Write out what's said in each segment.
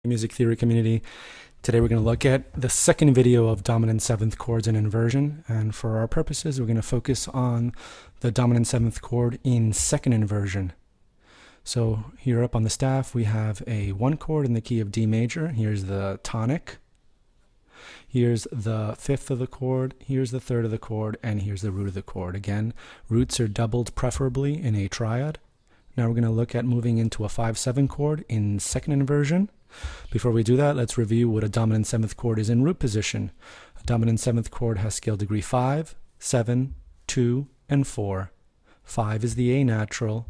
music theory community. Today we're going to look at the second video of dominant seventh chords in inversion, and for our purposes we're going to focus on the dominant seventh chord in second inversion. So here up on the staff we have a 1 chord in the key of D major. Here's the tonic, here's the fifth of the chord, here's the third of the chord, and here's the root of the chord. Again, roots are doubled preferably in a triad. Now we're going to look at moving into a 5-7 chord in second inversion. Before we do that, let's review what a dominant seventh chord is in root position. A dominant seventh chord has scale degree 5, 7, 2, and 4. 5 is the A natural.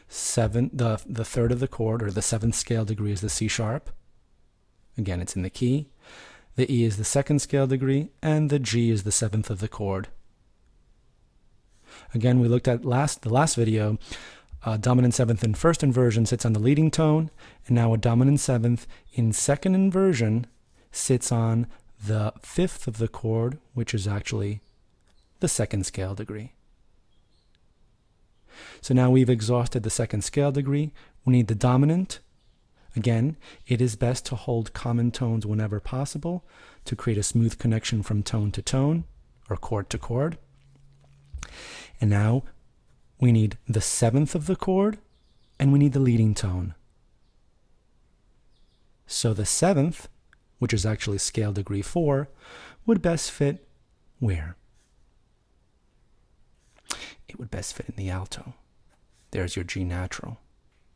7, the third of the chord, or the seventh scale degree, is the C sharp. Again, it's in the key. The E is the second scale degree, and the G is the seventh of the chord. Again, we looked at the last video. Dominant seventh in first inversion sits on the leading tone, and now a dominant seventh in second inversion sits on the fifth of the chord, which is actually the second scale degree. So now we've exhausted the second scale degree. We need the dominant. Again, it is best to hold common tones whenever possible to create a smooth connection from tone to tone, or chord to chord. And now we need the seventh of the chord, and we need the leading tone. So the seventh, which is actually scale degree 4, would best fit where? It would best fit in the alto. There's your G natural.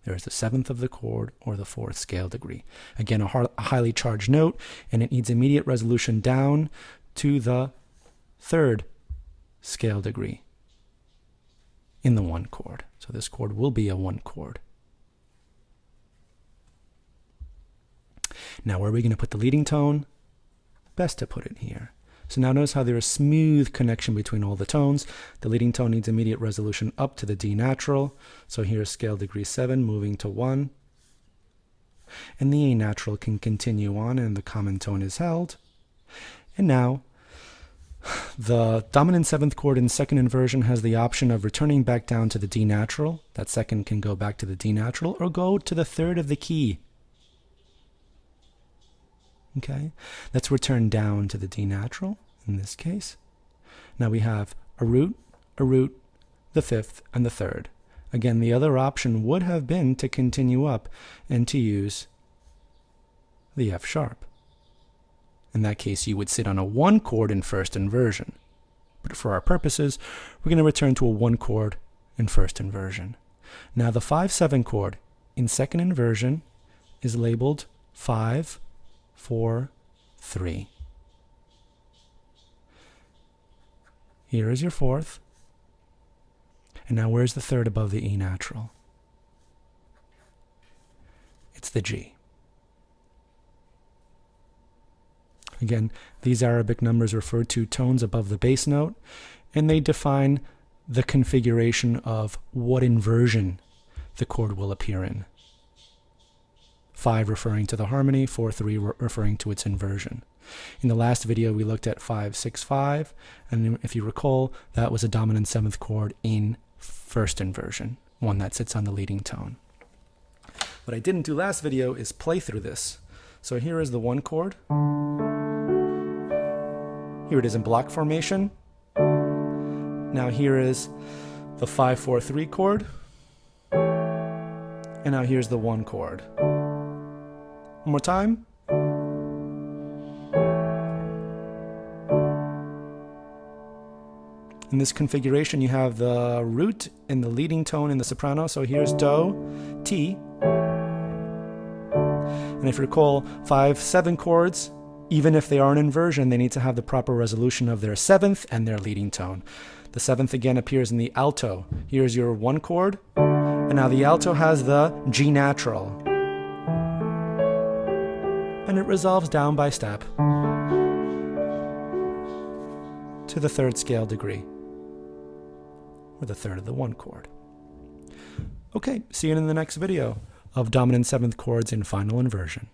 There's the seventh of the chord, or the fourth scale degree. Again, a highly charged note, and it needs immediate resolution down to the third scale degree in the 1 chord. So this chord will be a 1 chord. Now where are we going to put the leading tone? Best to put it here. So now notice how there's a smooth connection between all the tones. The leading tone needs immediate resolution up to the D natural. So here's scale degree 7 moving to 1. And the A natural can continue on, and the common tone is held. And now the dominant seventh chord in second inversion has the option of returning back down to the D natural. That second can go back to the D natural, or go to the third of the key. Okay, let's return down to the D natural in this case. Now we have a root, the fifth, and the third. Again, the other option would have been to continue up and to use the F sharp. In that case, you would sit on a 1 chord in first inversion. But for our purposes, we're going to return to a 1 chord in first inversion. Now the 5-7 chord in second inversion is labeled 5, 4, 3. Here is your fourth. And now where's the third above the E natural? It's the G. Again, these Arabic numbers refer to tones above the bass note, and they define the configuration of what inversion the chord will appear in. 5 referring to the harmony, 4-3 referring to its inversion. In the last video we looked at 5-6-5, and if you recall, that was a dominant seventh chord in first inversion, one that sits on the leading tone. What I didn't do last video is play through this. So here is the 1 chord. Here it is in block formation. Now here is the 5-4-3 chord. And now here's the 1 chord. One more time. In this configuration, you have the root and the leading tone in the soprano. So here's Do, T. And if you recall, 5-7 chords, even if they are an inversion, they need to have the proper resolution of their seventh and their leading tone. The seventh again appears in the alto. Here's your 1 chord. And now the alto has the G natural. And it resolves down by step to the third scale degree, or the third of the 1 chord. Okay, see you in the next video of dominant seventh chords in final inversion.